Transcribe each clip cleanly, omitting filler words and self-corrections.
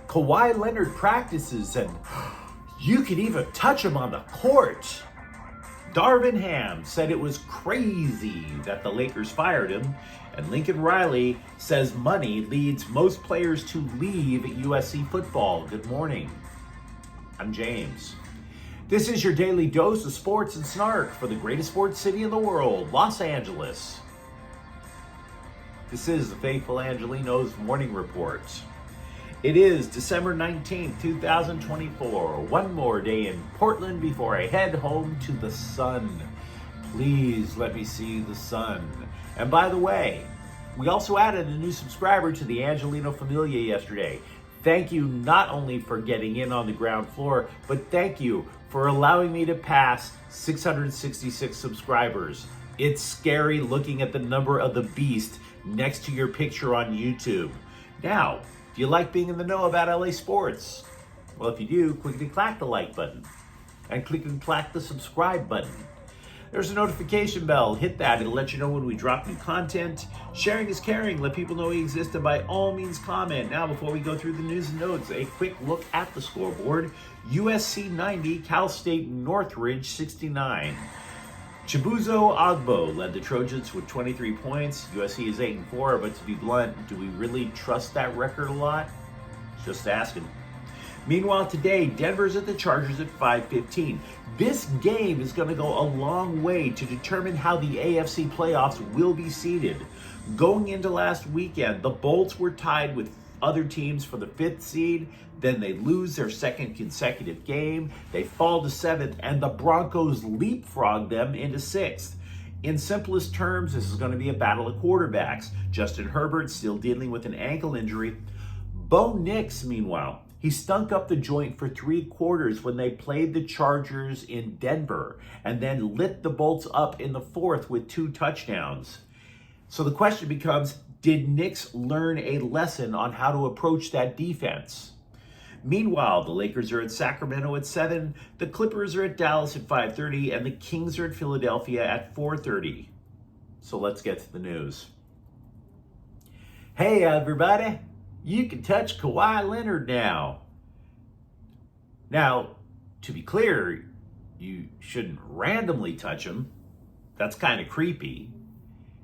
Kawhi Leonard practices and you could even touch him on the court. Darwin Ham said it was crazy that the Lakers fired him, and Lincoln Riley says money leads most players to leave USC football. Good morning. I'm James. This is your daily dose of sports and snark for the greatest sports city in the world, Los Angeles. This is the faithful Angelenos Morning Report. It is December 19th, 2024. One more day in Portland before I head home to the sun. Please let me see the sun. And by the way, we also added a new subscriber to the Angeleno Familia yesterday. Thank you not only for getting in on the ground floor, but thank you for allowing me to pass 666 subscribers. It's scary looking at the number of the beast next to your picture on YouTube. Now, do you like being in the know about LA sports? Well, if you do, clickety clack the like button and clickety clack the subscribe button. There's a notification bell. Hit that. It'll let you know when we drop new content. Sharing is caring. Let people know we exist, and by all means comment. Now, before we go through the news and notes, a quick look at the scoreboard. USC 90, Cal State Northridge 69. Chibuzo Agbo led the Trojans with 23 points. USC is 8-4, but to be blunt, do we really trust that record a lot? Just asking. Meanwhile, today, Denver's at the Chargers at 5:15. This game is going to go a long way to determine how the AFC playoffs will be seeded. Going into last weekend, the Bolts were tied with other teams for the 5th seed. Then they lose their second consecutive game. They fall to 7th, and the Broncos leapfrog them into 6th. In simplest terms, this is going to be a battle of quarterbacks. Justin Herbert still dealing with an ankle injury. Bo Nix, meanwhile, he stunk up the joint for 3 quarters when they played the Chargers in Denver and then lit the Bolts up in the 4th with 2 touchdowns. So the question becomes, did Nix learn a lesson on how to approach that defense? Meanwhile, the Lakers are at Sacramento at 7, the Clippers are at Dallas at 5:30, and the Kings are at Philadelphia at 4:30. So let's get to the news. Hey everybody, you can touch Kawhi Leonard now. Now, to be clear, you shouldn't randomly touch him. That's kind of creepy.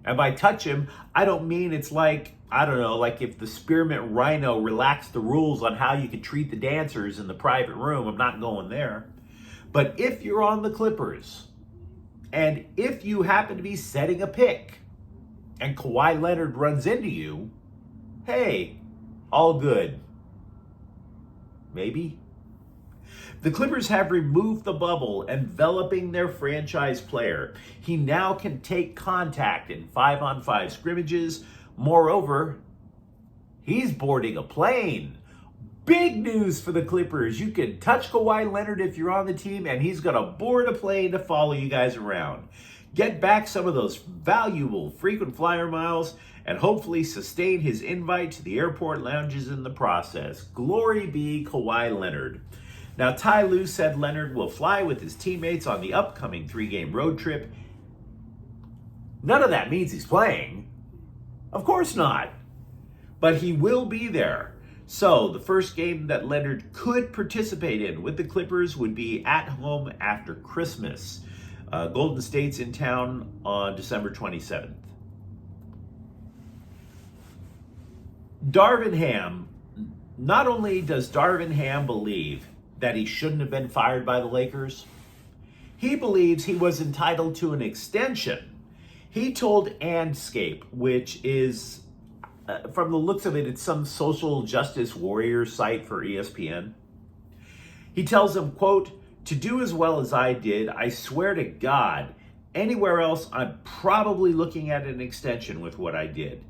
And by touch him, I don't mean it's like, I don't know, like if the spearmint rhino relaxed the rules on how you could treat the dancers in the private room. I'm not going there. But if you're on the Clippers, and if you happen to be setting a pick, and Kawhi Leonard runs into you, hey, all good. Maybe. The Clippers have removed the bubble, enveloping their franchise player. He now can take contact in 5-on-5 scrimmages. Moreover, he's boarding a plane. Big news for the Clippers. You can touch Kawhi Leonard if you're on the team, and he's going to board a plane to follow you guys around. Get back some of those valuable frequent flyer miles and hopefully sustain his invite to the airport lounges in the process. Glory be Kawhi Leonard. Now, Ty Lue said Leonard will fly with his teammates on the upcoming 3-game road trip. None of that means he's playing. Of course not. But he will be there. So the first game that Leonard could participate in with the Clippers would be at home after Christmas. Golden State's in town on December 27th. Darwin Ham. Not only does Darwin Ham believe that he shouldn't have been fired by the Lakers, he believes he was entitled to an extension. He told Andscape, which is, from the looks of it, it's some social justice warrior site for ESPN. He tells them, quote, "To do as well as I did, I swear to God, anywhere else, I'm probably looking at an extension with what I did."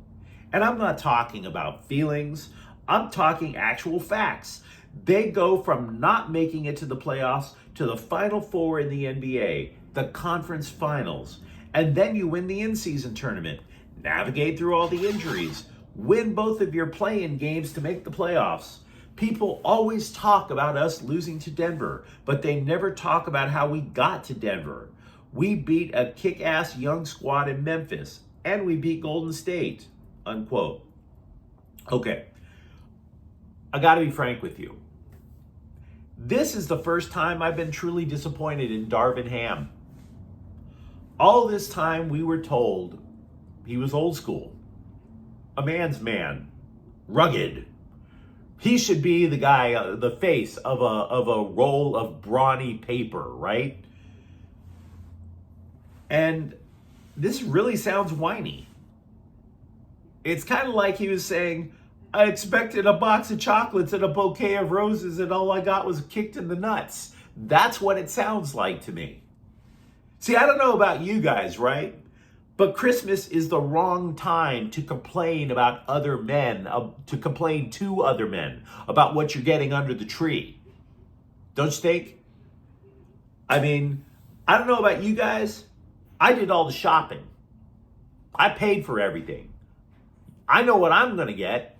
And I'm not talking about feelings. I'm talking actual facts. They go from not making it to the playoffs to the Final Four in the NBA, the conference finals, and then you win the in-season tournament, navigate through all the injuries, win both of your play-in games to make the playoffs. People always talk about us losing to Denver, but they never talk about how we got to Denver. We beat a kick-ass young squad in Memphis, and we beat Golden State, unquote. Okay. I got to be frank with you. This is the first time I've been truly disappointed in Darwin Ham. All this time we were told he was old school, a man's man, rugged. He should be the guy, the face of a roll of brawny paper, right? And this really sounds whiny. It's kind of like he was saying, I expected a box of chocolates and a bouquet of roses, and all I got was kicked in the nuts. That's what it sounds like to me. See, I don't know about you guys, right? But Christmas is the wrong time to complain about other men, to complain to other men about what you're getting under the tree. Don't you think? I mean, I don't know about you guys. I did all the shopping. I paid for everything. I know what I'm going to get.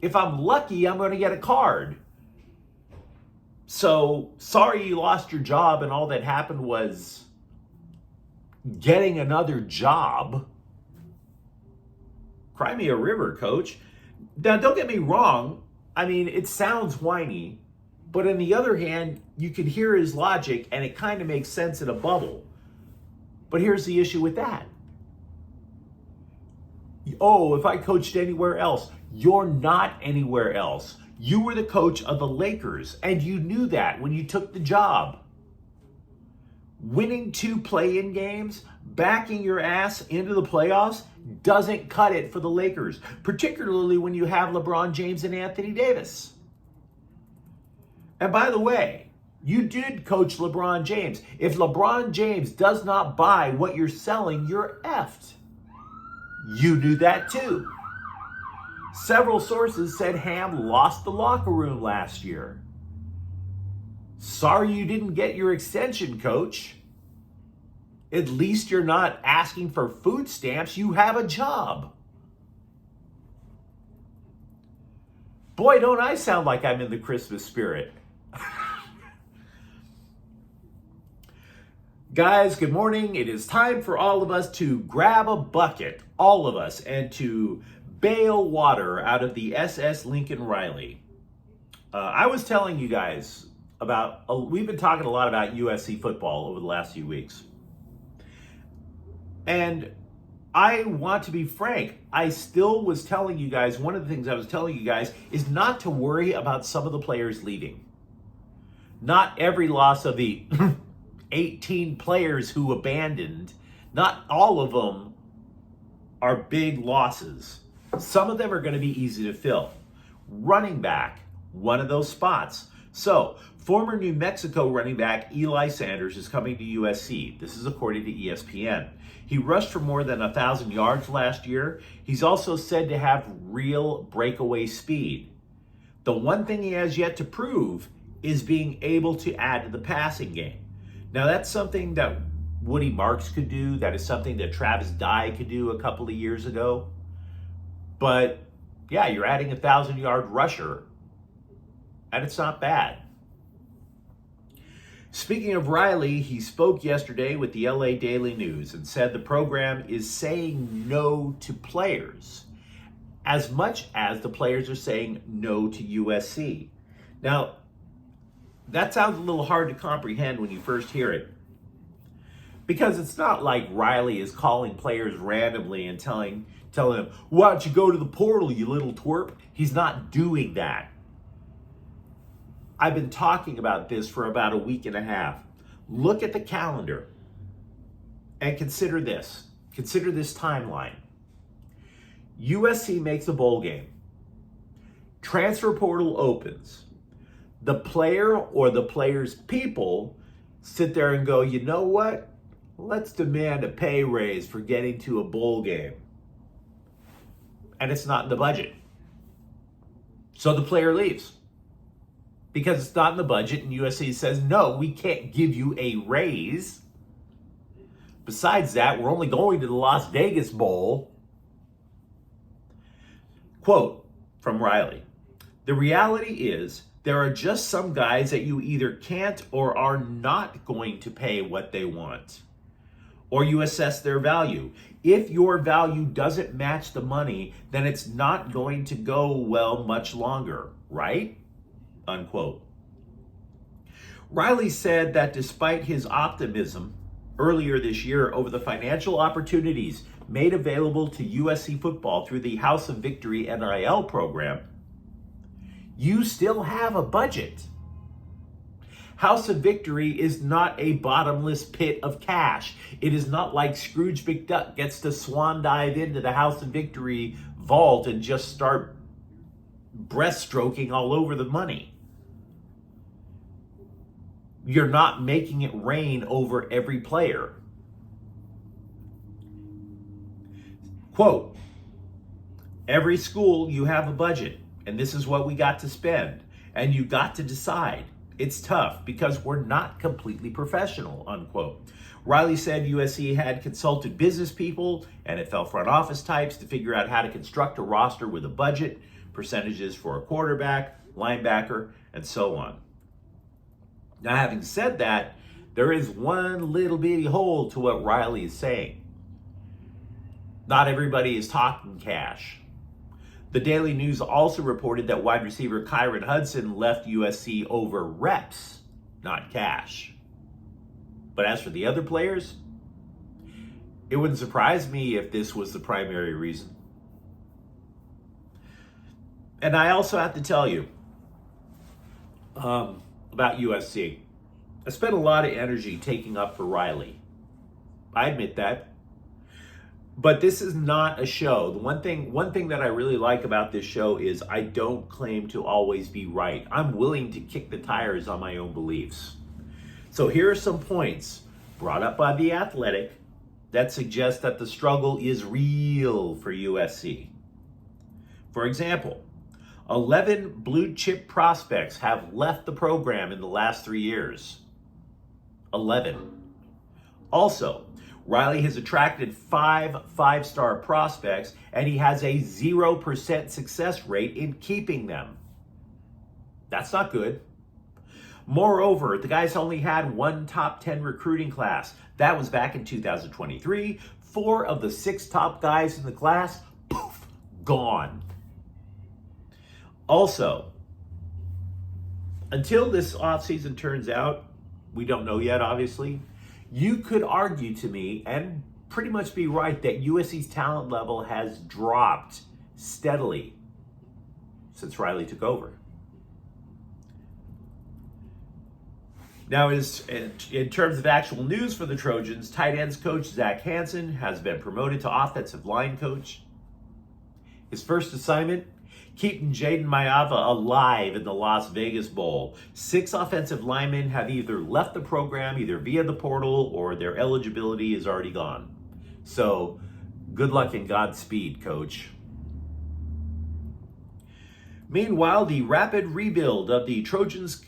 If I'm lucky, I'm going to get a card. So, sorry you lost your job and all that happened was getting another job. Cry me a river, coach. Now, don't get me wrong. I mean, it sounds whiny, but on the other hand, you can hear his logic and it kind of makes sense in a bubble. But here's the issue with that. Oh, if I coached anywhere else. You're not anywhere else. You were the coach of the Lakers, and you knew that when you took the job. Winning 2 play-in games, backing your ass into the playoffs, doesn't cut it for the Lakers, particularly when you have LeBron James and Anthony Davis. And by the way, you did coach LeBron James. If LeBron James does not buy what you're selling, you're effed. You knew that too. Several sources said Ham lost the locker room last year. Sorry you didn't get your extension, coach. At least you're not asking for food stamps. You have a job. Boy, don't I sound like I'm in the Christmas spirit. Guys, good morning. It is time for all of us to grab a bucket, all of us, and to bail water out of the SS Lincoln Riley. I was telling you guys about, we've been talking a lot about USC football over the last few weeks. And I want to be frank, I still was telling you guys, one of the things I was telling you guys is not to worry about some of the players leaving. Not every loss of the 18 players who abandoned, not all of them are big losses. Some of them are going to be easy to fill. Running back, one of those spots. So, former New Mexico running back Eli Sanders is coming to USC. This is according to ESPN. He rushed for more than 1,000 yards last year. He's also said to have real breakaway speed. The one thing he has yet to prove is being able to add to the passing game. Now, that's something that Woody Marks could do. That is something that Travis Dye could do a couple of years ago. But, yeah, you're adding a 1,000-yard rusher, and it's not bad. Speaking of Riley, he spoke yesterday with the LA Daily News and said the program is saying no to players as much as the players are saying no to USC. Now, that sounds a little hard to comprehend when you first hear it. Because it's not like Riley is calling players randomly and telling them, why don't you go to the portal, you little twerp? He's not doing that. I've been talking about this for about a week and a half. Look at the calendar and consider this. Consider this timeline. USC makes a bowl game. Transfer portal opens. The player or the player's people sit there and go, you know what? Let's demand a pay raise for getting to a bowl game. And it's not in the budget. So the player leaves. Because it's not in the budget and USC says, no, we can't give you a raise. Besides that, we're only going to the Las Vegas Bowl. Quote from Riley, the reality is there are just some guys that you either can't or are not going to pay what they want. or you assess their value. If your value doesn't match the money, then it's not going to go well much longer, right? Unquote. Riley said that despite his optimism earlier this year over the financial opportunities made available to USC football through the House of Victory NIL program, you still have a budget. House of Victory is not a bottomless pit of cash. It is not like Scrooge McDuck gets to swan dive into the House of Victory vault and just start breaststroking all over the money. You're not making it rain over every player. Quote, every school, you have a budget, and this is what we got to spend, and you got to decide. It's tough because we're not completely professional, unquote. Riley said USC had consulted business people, NFL front office types to figure out how to construct a roster with a budget, percentages for a quarterback, linebacker, and so on. Now, having said that, there is one little bitty hole to what Riley is saying. Not everybody is talking cash. The Daily News also reported that wide receiver Kyron Hudson left USC over reps, not cash. But as for the other players, it wouldn't surprise me if this was the primary reason. And I also have to tell you, about USC. I spent a lot of energy taking up for Riley. I admit that. But this is not a show. The one thing that I really like about this show is I don't claim to always be right. I'm willing to kick the tires on my own beliefs. So here are some points brought up by The Athletic that suggest that the struggle is real for USC. For example, 11 blue chip prospects have left the program in the last 3 years. 11. Also, Riley has attracted 5 five-star prospects, and he has a 0% success rate in keeping them. That's not good. Moreover, the guy's only had one top 10 recruiting class. That was back in 2023. 4 of the 6 top guys in the class, poof, gone. Also, until this offseason turns out, we don't know yet, obviously, you could argue to me, and pretty much be right, that USC's talent level has dropped steadily since Riley took over. Now, in terms of actual news for the Trojans, tight ends coach Zach Hansen has been promoted to offensive line coach. His first assignment, keeping Jaden Mayava alive in the Las Vegas Bowl. 6 offensive linemen have either left the program, either via the portal, or their eligibility is already gone. So, good luck and Godspeed, coach. Meanwhile, the rapid rebuild of the Trojans,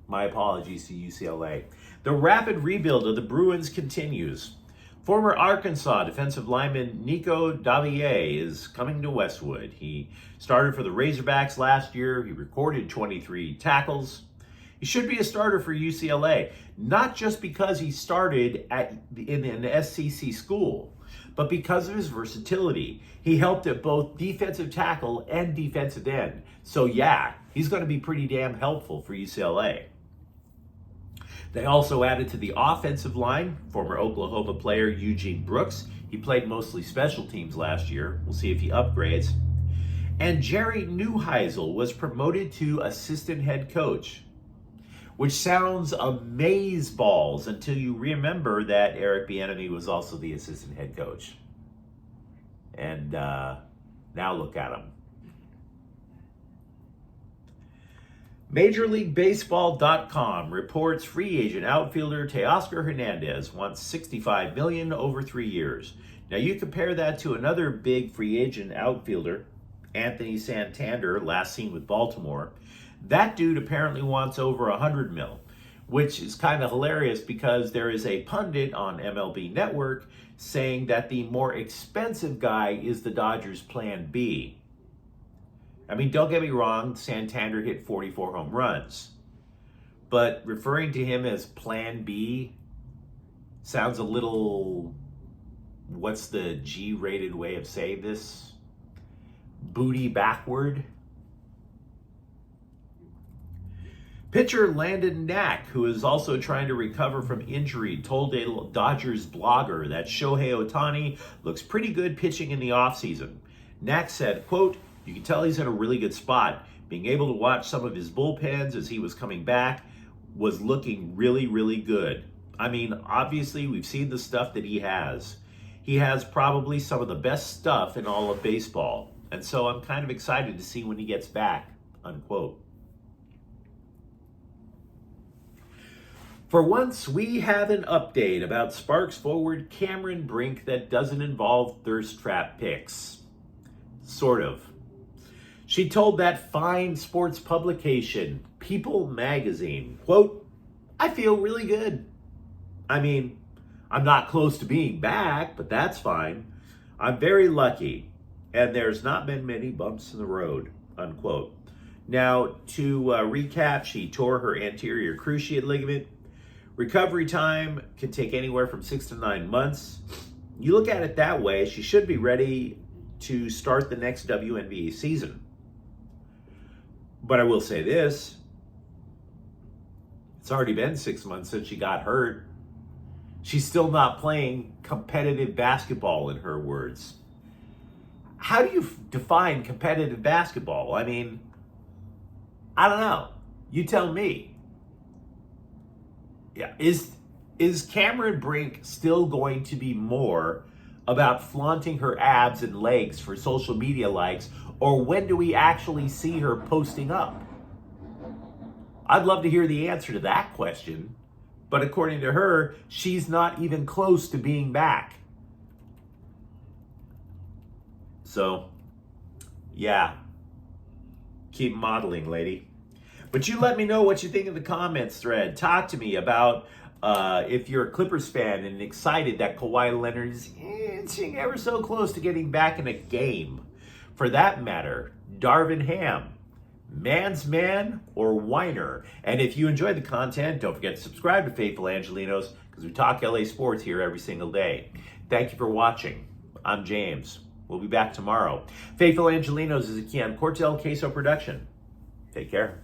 my apologies to UCLA. The rapid rebuild of the Bruins continues. Former Arkansas defensive lineman Nico Davier is coming to Westwood. He started for the Razorbacks last year. He recorded 23 tackles. He should be a starter for UCLA, not just because he started in an SEC school, but because of his versatility. He helped at both defensive tackle and defensive end. So yeah, he's going to be pretty damn helpful for UCLA. They also added to the offensive line former Oklahoma player Eugene Brooks. He played mostly special teams last year. We'll see if he upgrades. And Jerry Neuheisel was promoted to assistant head coach, which sounds amazeballs until you remember that Eric Bieniemy was also the assistant head coach. And now look at him. MajorLeagueBaseball.com reports free agent outfielder Teoscar Hernandez wants $65 million over 3 years. Now you compare that to another big free agent outfielder, Anthony Santander, last seen with Baltimore. That dude apparently wants over $100 million, which is kind of hilarious because there is a pundit on MLB Network saying that the more expensive guy is the Dodgers' plan B. I mean, don't get me wrong, Santander hit 44 home runs. But referring to him as Plan B sounds a little, what's the G-rated way of saying this? Booty backward. Pitcher Landon Knack, who is also trying to recover from injury, told a Dodgers blogger that Shohei Ohtani looks pretty good pitching in the offseason. Knack said, quote, "You can tell he's in a really good spot. Being able to watch some of his bullpens as he was coming back was looking really, really good. I mean, obviously, we've seen the stuff that he has. He has probably some of the best stuff in all of baseball. And so I'm kind of excited to see when he gets back," unquote. For once, we have an update about Sparks forward Cameron Brink that doesn't involve thirst trap picks. Sort of. She told that fine sports publication, People Magazine, quote, "I feel really good. I mean, I'm not close to being back, but that's fine. I'm very lucky, and there's not been many bumps in the road," unquote. Now, to recap, she tore her anterior cruciate ligament. Recovery time can take anywhere from 6 to 9 months. You look at it that way, she should be ready to start the next WNBA season. But I will say this, it's already been 6 months since she got hurt. She's still not playing competitive basketball, in her words. How do you define competitive basketball? I mean, I don't know. You tell me. Yeah, is Cameron Brink still going to be more about flaunting her abs and legs for social media likes, or when do we actually see her posting up? I'd love to hear the answer to that question, but according to her, she's not even close to being back. So, yeah, keep modeling, lady. But you let me know what you think in the comments thread. Talk to me about if you're a Clippers fan and excited that Kahwi Leonard is inching ever so close to getting back in a game. For that matter, Darwin Ham, man's man or whiner. And if you enjoy the content, don't forget to subscribe to Faithful Angelenos, because we talk LA sports here every single day. Thank you for watching. I'm James. We'll be back tomorrow. Faithful Angelenos is a Keon Cortel Queso production. Take care.